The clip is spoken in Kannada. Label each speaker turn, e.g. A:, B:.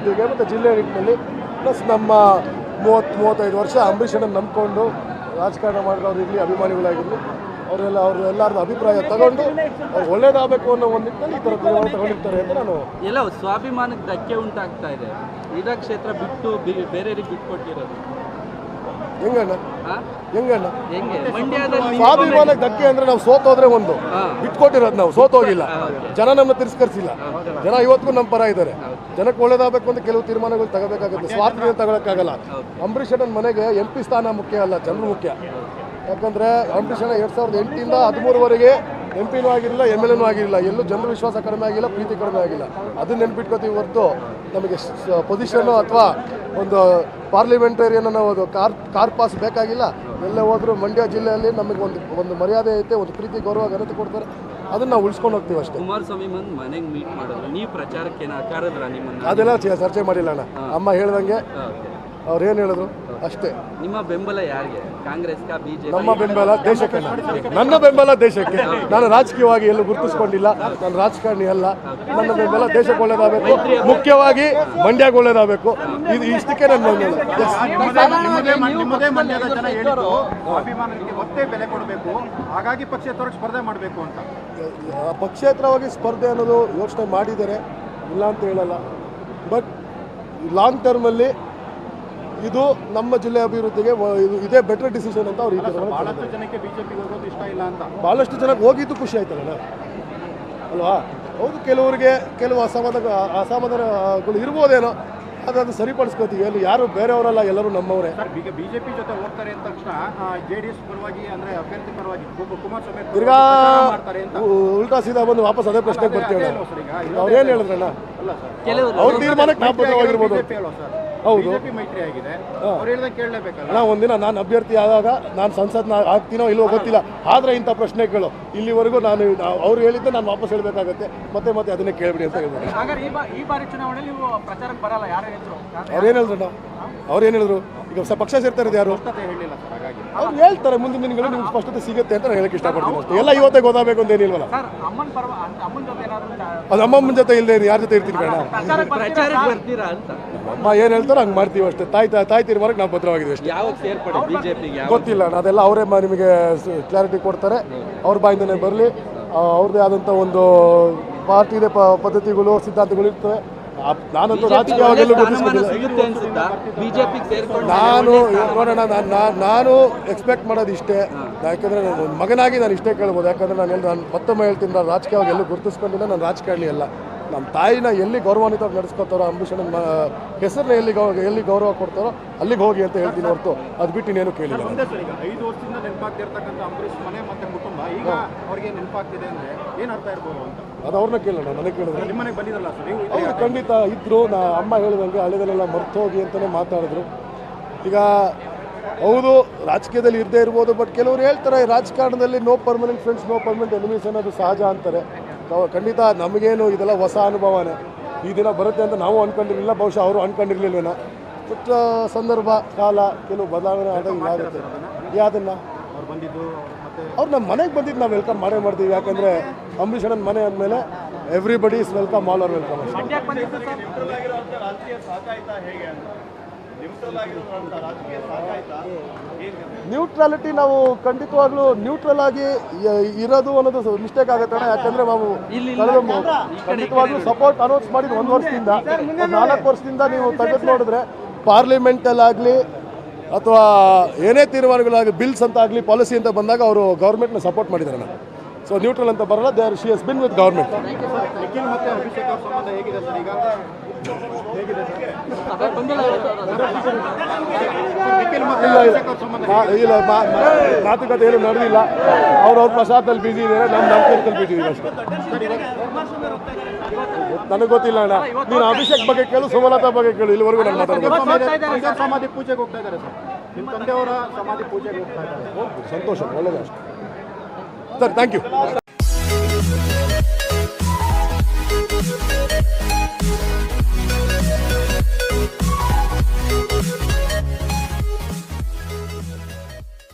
A: ಅಭಿವೃದ್ಧಿಗೆ ಮತ್ತು ಜಿಲ್ಲೆ ನಿಟ್ಟಿನಲ್ಲಿ ಪ್ಲಸ್ ನಮ್ಮ 30-35 ವರ್ಷ ಅಂಬರೀಷನನ್ನು ನಂಬಿಕೊಂಡು ರಾಜಕಾರಣ ಮಾಡಿದವ್ರು ಇರಲಿ, ಅಭಿಮಾನಿಗಳಾಗಿರಲಿ, ಅವರೆಲ್ಲರದ್ದು ಅಭಿಪ್ರಾಯ ತಗೊಂಡು ಅವ್ರು ಒಳ್ಳೇದಾಗಬೇಕು ಅನ್ನೋ ಒಂದು ನಿಟ್ಟಿನಲ್ಲಿ ಈ ಥರ ತೀರ್ಮಾನ ತಗೊಂಡಿರ್ತಾರೆ ಅಂತ ನಾನು
B: ಎಲ್ಲ ಸ್ವಾಭಿಮಾನಕ್ಕೆ ಧಕ್ಕೆ ಉಂಟಾಗ್ತಾ ಇದೆ. ಕ್ರೀಡಾ ಕ್ಷೇತ್ರ ಬಿಟ್ಟು ಬೇರೆಯವರಿಗೆ ಬಿಟ್ಕೊಟ್ಟಿರೋದು
A: ಹೆಂಗೆ
B: ಮಂಡ್ಯದಲ್ಲಿ
A: ಸ್ವಾಭಿಮಾನಕ್ಕೆ ಧಕ್ಕೆ ಅಂದ್ರೆ ನಾವು ಸೋತೋದ್ರೆ ಒಂದು ಬಿಟ್ಕೊಟ್ಟಿರೋದು, ನಾವು ಸೋತೋಗಿಲ್ಲ. ಜನ ನಮ್ಮನ್ನ ತಿರಸ್ಕರಿಸಿಲ್ಲ. ಜನ ಇವತ್ತಿಗೂ ನಮ್ಮ ಪರ ಇದ್ದಾರೆ. ಜನಕ್ಕೆ ಒಳ್ಳೇದಾಗಬೇಕು ಅಂತ ಕೆಲವು ತೀರ್ಮಾನಗಳು ತಗೋಬೇಕಾಗುತ್ತೆ, ಸ್ವಾರ್ಥದಿಂದ ತಗೊಳಕ್ಕಾಗಲ್ಲ. ಅಂಬರೀಷ್ ಅಣ್ಣನ ಮನೆಗೆ MP ಸ್ಥಾನ ಮುಖ್ಯ ಅಲ್ಲ, ಜನರು ಮುಖ್ಯ. ಯಾಕಂದರೆ ಅಂಬರೀಷ್ ಅಣ್ಣ 2008ಇಂದ 13ವರೆಗೆ MP ಆಗಿರಲಿಲ್ಲ, MLA ಆಗಿರಲಿಲ್ಲ. ಎಲ್ಲೂ ಜನರ ವಿಶ್ವಾಸ ಕಡಿಮೆ ಆಗಿಲ್ಲ, ಪ್ರೀತಿ ಕಡಿಮೆ ಆಗಿಲ್ಲ. ಅದನ್ನ ನೆನ್ಪಿಟ್ಕೋತೀವಿ ಹೊರತು ನಮಗೆ ಪೊಸಿಷನ್ನು ಅಥವಾ ಒಂದು ಪಾರ್ಲಿಮೆಂಟೇರಿಯನ್ ಅನ್ನೋ ಒಂದು ಕಾರ್ ಪಾಸ್ ಬೇಕಾಗಿಲ್ಲ. ಎಲ್ಲ ಹೋದರೂ ಮಂಡ್ಯ ಜಿಲ್ಲೆಯಲ್ಲಿ ನಮಗೆ ಒಂದು ಮರ್ಯಾದೆ ಐತೆ, ಒಂದು ಪ್ರೀತಿ ಗೌರವ ಘನತೆ ಕೊಡ್ತಾರೆ. ಅದನ್ನ ನಾವು ಉಳಿಸ್ಕೊಂಡು ಹೋಗ್ತೀವಿ ಅಷ್ಟೇ.
B: ಕುಮಾರಸ್ವಾಮಿ ಮನೆಗೆ ಮೀಟ್ ಮಾಡಿದ್ರು, ನೀವು ಪ್ರಚಾರಕ್ಕೆ ಕರೆದ್ರ ನಿಮ್ಮನ್ನ?
A: ಅದೆಲ್ಲ ಚರ್ಚೆ ಮಾಡಿಲ್ಲ ಅಣ್ಣ. ಅಮ್ಮ ಹೇಳ್ದಂಗೆ ಅವ್ರು ಏನು ಹೇಳಿದ್ರು ಅಷ್ಟೇ.
B: ನಿಮ್ಮ ಬೆಂಬಲ ಯಾರಿಗೆ? ಕಾಂಗ್ರೆಸ್ಗೆ, ಬಿಜೆಪಿ?
A: ನಮ್ಮ ಬೆಂಬಲ ದೇಶಕ್ಕೆ, ನನ್ನ ಬೆಂಬಲ ದೇಶಕ್ಕೆ. ನಾನು ರಾಜಕೀಯವಾಗಿ ಎಲ್ಲೂ ಗುರುತಿಸ್ಕೊಂಡಿಲ್ಲ, ನಾನು ರಾಜಕಾರಣಿ ಅಲ್ಲ. ನನ್ನ ಬೆಂಬಲ ದೇಶಕ್ಕೆ ಒಳ್ಳೇದಾಗಬೇಕು, ಮುಖ್ಯವಾಗಿ ಮಂಡ್ಯಕ್ಕೆ ಒಳ್ಳೇದಾಗಬೇಕು. ಇದು ಇಷ್ಟಕ್ಕೆ ನನ್ನ ಬೆಂಬಲ.
C: ನಿಮ್ಮದೇ ಮಂಡ್ಯದ ಜನ ಹೇಳಿದ್ರು ಅಭಿಮಾನಿಗಳಿಗೆ ಮತ್ತೆ ಬೆಲೆ ಕೊಡಬೇಕು, ಹಾಗಾಗಿ ಪಕ್ಷೇತರಕ್ಕೆ ಸ್ಪರ್ಧೆ ಮಾಡಬೇಕು ಅಂತ.
A: ಪಕ್ಷೇತರವಾಗಿ ಸ್ಪರ್ಧೆ ಅನ್ನೋದು ಯೋಚನೆ ಮಾಡಿದ್ದಾರೆ, ಇಲ್ಲ ಅಂತ ಹೇಳಲ್ಲ. ಬಟ್ ಲಾಂಗ್ ಟರ್ಮಲ್ಲಿ ಇದು ನಮ್ಮ ಜಿಲ್ಲೆ ಅಭಿವೃದ್ಧಿಗೆ ಇದೇ ಬೆಟರ್ ಡಿಸಿಷನ್ ಅಂತ ಅವ್ರು
C: ಬಹಳಷ್ಟು ಜನಕ್ಕೆ ಬಿಜೆಪಿಗೆ ಹೋಗೋದು ಇಷ್ಟ ಇಲ್ಲ ಅಂತ.
A: ಭಾಳಷ್ಟು ಜನಕ್ಕೆ ಹೋಗಿದ್ದು ಖುಷಿ ಆಯ್ತಲ್ಲ ಅಲ್ವಾ? ಹೌದು, ಕೆಲವು ಅಸಮಾಧಾನಗಳು ಇರ್ಬೋದೇನೋ, ಅದನ್ನು ಸರಿಪಡಿಸ್ಕೋತೀವಿ. ಅಲ್ಲಿ ಯಾರು ಬೇರೆಯವರಲ್ಲ, ಎಲ್ಲರೂ ನಮ್ಮವರೇ.
C: ಈಗ ಬಿಜೆಪಿ ಜೊತೆ ಹೋಗ್ತಾರೆ ಅಂದ ತಕ್ಷಣ JDS ಪರವಾಗಿ ಅಂದ್ರೆ ಅಭ್ಯರ್ಥಿ ಪರವಾಗಿ ಕುಮಾರಸ್ವಾಮಿ
A: ತಿರ್ಗಾ ಉಲ್ಟಾ ಸೀದಾ ಬಂದು ವಾಪಸ್ ಅದೇ ಪ್ರಶ್ನೆಗೆ ಬರ್ತೀವಿ. ಅವ್ರೇನು ಹೇಳಿದ್ರಣ್ಣ, ಅವ್ರ ತೀರ್ಮಾನಕ್ಕೆ ನಾವು ಬದ್ಧವಾಗಿರ್ಬೋದು. ಹೌದು,
C: ಮೈತ್ರಿ ಆಗಿದೆ, ಅವ್ರು ಹೇಳ್ದಂಗೆ ಕೇಳಲೇಬೇಕಲ್ಲ.
A: ನಾ ಒಂದಿನ ನಾನು ಅಭ್ಯರ್ಥಿ ಆದಾಗ ನಾನು ಸಂಸತ್ನ ಆಗ್ತೀನೋ ಇಲ್ವೋ ಗೊತ್ತಿಲ್ಲ, ಆದರೆ ಇಂಥ ಪ್ರಶ್ನೆಗಳು ಇಲ್ಲಿವರೆಗೂ ನಾನು ಅವ್ರು ಹೇಳಿದ್ದೆ ನಾನು ವಾಪಸ್ ಹೇಳಬೇಕಾಗತ್ತೆ. ಮತ್ತೆ ಅದನ್ನೇ ಕೇಳ್ಬಿಡಿ ಅಂತ ಹೇಳಿದ್ರು.
C: ಈ ಬಾರಿ ಚುನಾವಣೆಯಲ್ಲಿ ನೀವು ಪ್ರಚಾರಕ್ಕೆ ಬರಲ್ಲ, ಯಾರು ಹೇಳಿದ್ರು?
A: ಅವ್ರೇನು ಹೇಳಿದ್ರು? ಈಗ ಪಕ್ಷ ಸೇರ್ತಾ ಇರೋದು ಯಾರು?
C: ಹೇಳಿಲ್ಲ ಸರ್, ಹಾಗಾಗಿ
A: ಅವ್ರು ಹೇಳ್ತಾರೆ ಮುಂದಿನ ದಿನಗಳು ನಿಮ್ಗೆ ಸ್ಪಷ್ಟತೆ ಸಿಗುತ್ತೆ ಅಂತ ನಾನು ಹೇಳಕ್ಕೆ ಇಷ್ಟಪಡ್ತೀನಿ ಅಷ್ಟೇ. ಎಲ್ಲ ಇವತ್ತೇ ಗೊತ್ತಾಗಬೇಕು ಅಂತ ಏನಿಲ್ವಲ್ಲ. ಅದು ಅಮ್ಮಮ್ಮನ ಜೊತೆ ಇಲ್ಲದೆ ಯಾರ ಜೊತೆ ಇರ್ತೀನಿ ಕಣ?
B: ಪ್ರಚಾರಕ್ಕೆ ಬರ್ತೀರಾ ಅಂತ
A: ಅಮ್ಮ ಏನು ಹೇಳ್ತಾರೋ ಹಂಗೆ ಮಾಡ್ತೀವಿ ಅಷ್ಟೇ. ತಾಯಿ ತೀರ್ಮಾನಕ್ಕೆ ನಾವು ಭದ್ರವಾಗಿದ್ದೀವಿ ಅಷ್ಟೇ.
B: ಯಾವಾಗ ಸೇರ್ಪಡೆ ಬಿಜೆಪಿಗೆ
A: ಗೊತ್ತಿಲ್ಲ, ಅದೆಲ್ಲ ಅವರೇ ನಿಮಗೆ ಕ್ಲಾರಿಟಿ ಕೊಡ್ತಾರೆ. ಅವ್ರ ಬಾಯಿಂದನೇ ಬರಲಿ. ಅವ್ರದ್ದೇ ಆದಂಥ ಒಂದು ಪಾರ್ಟಿದೆ ಪದ್ಧತಿಗಳು, ಸಿದ್ಧಾಂತಗಳು ಇರ್ತವೆ. ನಾನಂತೂ ರಾಜಕೀಯವಾಗಿ ನಾನು ಎಕ್ಸ್ಪೆಕ್ಟ್ ಮಾಡೋದು ಇಷ್ಟೇ. ಯಾಕಂದರೆ ನನ್ನ ಮಗನಾಗಿ ನಾನು ಇಷ್ಟೇ ಕೇಳ್ಬೋದು. ಯಾಕಂದರೆ ನಾನು ಮತ್ತೊಮ್ಮೆ ಹೇಳ್ತೀನಿ, ನಾನು ರಾಜಕೀಯವಾಗಿ ಎಲ್ಲೂ ಗುರುತಿಸ್ಕೊಂಡಿಲ್ಲ. ನಾನು ರಾಜಕಾರಣಿ ಅಲ್ಲ. ನಮ್ಮ ತಾಯಿನ ಎಲ್ಲಿ ಗೌರವಾನ್ವಿತವಾಗಿ ನಡೆಸ್ಕೊತಾರೋ, ಅಂಬರೀಷನ ಹೆಸರನ್ನ ಎಲ್ಲಿ ಗೌರವ ಕೊಡ್ತಾರೋ ಅಲ್ಲಿಗೆ ಹೋಗಿ ಅಂತ ಹೇಳ್ತೀನಿ ಹೊರತು ಅದು ಬಿಟ್ಟು ಇನ್ನೇನು ಕೇಳಿಲ್ಲ.
C: 5 ವರ್ಷದಿಂದ ನೆನಪಾಗ್ತಿರ್ತಕ್ಕಂಥ ಅಂಬರೀಷ್ ಮನೆ ಮತ್ತೆ ಕುಟುಂಬ ಈಗ ಅವ್ರಿಗೆ ನೆನಪಾಗ್ತಿದೆ ಅಂದರೆ ಏನು ಅರ್ಥ ಇರ್ಬೋದು ಅಂತ.
A: ಅದು ಅವ್ರನ್ನ ಕೇಳೋಣ, ನನಗೆ ಕೇಳಿದ್ರೆ.
C: ನಿಮ್ಮ ಮನೆಗೆ ಬಂದಿರಲ್ಲ ಸರ್ ನೀವು?
A: ಹೌದು, ಖಂಡಿತ ಇದ್ದರು. ಅಮ್ಮ ಹೇಳಿದಂಗೆ ಹಳೆದಲ್ಲೆಲ್ಲ ಮರ್ತು ಹೋಗಿ ಅಂತಲೇ ಮಾತಾಡಿದ್ರು. ಈಗ ಹೌದು, ರಾಜಕೀಯದಲ್ಲಿ ಇರದೇ ಇರ್ಬೋದು. ಬಟ್ ಕೆಲವರು ಹೇಳ್ತಾರೆ ರಾಜಕಾರಣದಲ್ಲಿ no permanent friends, no permanent enemies ಅನ್ನೋದು ಸಹಜ ಅಂತಾರೆ. ಖಂಡಿತ ನಮಗೇನು ಇದೆಲ್ಲ ಹೊಸ ಅನುಭವನೇ. ಈ ದಿನ ಬರುತ್ತೆ ಅಂತ ನಾವು ಅಂದ್ಕೊಂಡಿರಲಿಲ್ಲ, ಬಹುಶಃ ಅವರು ಅಂದ್ಕೊಂಡಿರ್ಲಿಲ್ವೇನೋ. ಬಟ್ ಸಂದರ್ಭ, ಕಾಲ, ಕೆಲವು ಬದಲಾವಣೆ ಆದಾಗ ಆಗುತ್ತೆ. ಯಾವುದನ್ನು
C: ಅವ್ರು ಬಂದಿದ್ದು
A: ಅವ್ರು ನಮ್ಮ ಮನೆಗೆ ಬಂದಿದ್ದು ನಾವು ವೆಲ್ಕಮ್ ಮಾಡೇ ಮಾಡ್ತೀವಿ. ಯಾಕಂದರೆ ಅಂಬರೀಷ್ ಅಣ್ಣನ ಮನೆ ಅಂದಮೇಲೆ everybody is welcome, all are welcome. Neutrality ನಾವು ಖಂಡಿತವಾಗ್ಲೂ ನ್ಯೂಟ್ರಲ್ ಆಗಿ ಇರೋದು ಅನ್ನೋದು ಮಿಸ್ಟೇಕ್ ಆಗುತ್ತೆ. ಯಾಕಂದರೆ ನಾವು ಖಂಡಿತವಾಗ್ಲೂ ಸಪೋರ್ಟ್ ಅನೌನ್ಸ್ ಮಾಡಿದ್ದು 1 ವರ್ಷದಿಂದ, 4 ವರ್ಷದಿಂದ ನೀವು ತೆಗೆದು ನೋಡಿದ್ರೆ ಪಾರ್ಲಿಮೆಂಟಲ್ಲಾಗಲಿ ಅಥವಾ ಏನೇ ತೀರ್ಮಾನಗಳಾಗಲಿ, ಬಿಲ್ಸ್ ಅಂತ ಆಗಲಿ, ಪಾಲಿಸಿ ಅಂತ ಬಂದಾಗ ಅವರು ಗೌರ್ಮೆಂಟ್ನ ಸಪೋರ್ಟ್ ಮಾಡಿದ್ದಾರೆ ನಾನು. ಸೊ ನ್ಯೂಟ್ರಲ್ ಅಂತ ಬರಲ್ಲ, she has been with government.
C: Nikhil ಮತ್ತು ಅಭಿಷೇಕ್ ಅವ್ರ ಸಂಬಂಧ ಹೇಗಿದೆ ಸರ್ ಈಗ?
A: ಇಲ್ಲ, ಮಾತುಕತೆ ಏನು ನಡೆದಿಲ್ಲ. ಅವ್ರ ಪ್ರಸಾದದಲ್ಲಿ ಬಿಸಿ ಇದ್ದಾರೆ, ನಮ್ಮ ಕೆಲಸದಲ್ಲಿ ಬಿಸಿ ಇದೆ ಅಷ್ಟೇ. ನನಗೆ ಗೊತ್ತಿಲ್ಲ ಅಣ್ಣ. ನೀನು ಅಭಿಷೇಕ್ ಬಗ್ಗೆ ಕೇಳು, ಸುಮಲತಾ ಬಗ್ಗೆ ಕೇಳು. ಇಲ್ಲಿವರೆಗೂ ನಾನು ಮಾತಾಡ್ಬೋದು.
C: ಸಮಾಧಿ ಪೂಜೆಗೆ ಹೋಗ್ತಾ ಇದ್ದಾರೆ ಸರ್, ನಿಮ್ಮ ತಂದೆಯವರ ಸಮಾಧಿ ಪೂಜೆಗೆ ಹೋಗ್ತಾ ಇದ್ದಾರೆ.
A: ಸಂತೋಷ, ಒಳ್ಳೆಯದು ಅಷ್ಟೇ ಸರ್. Thank you.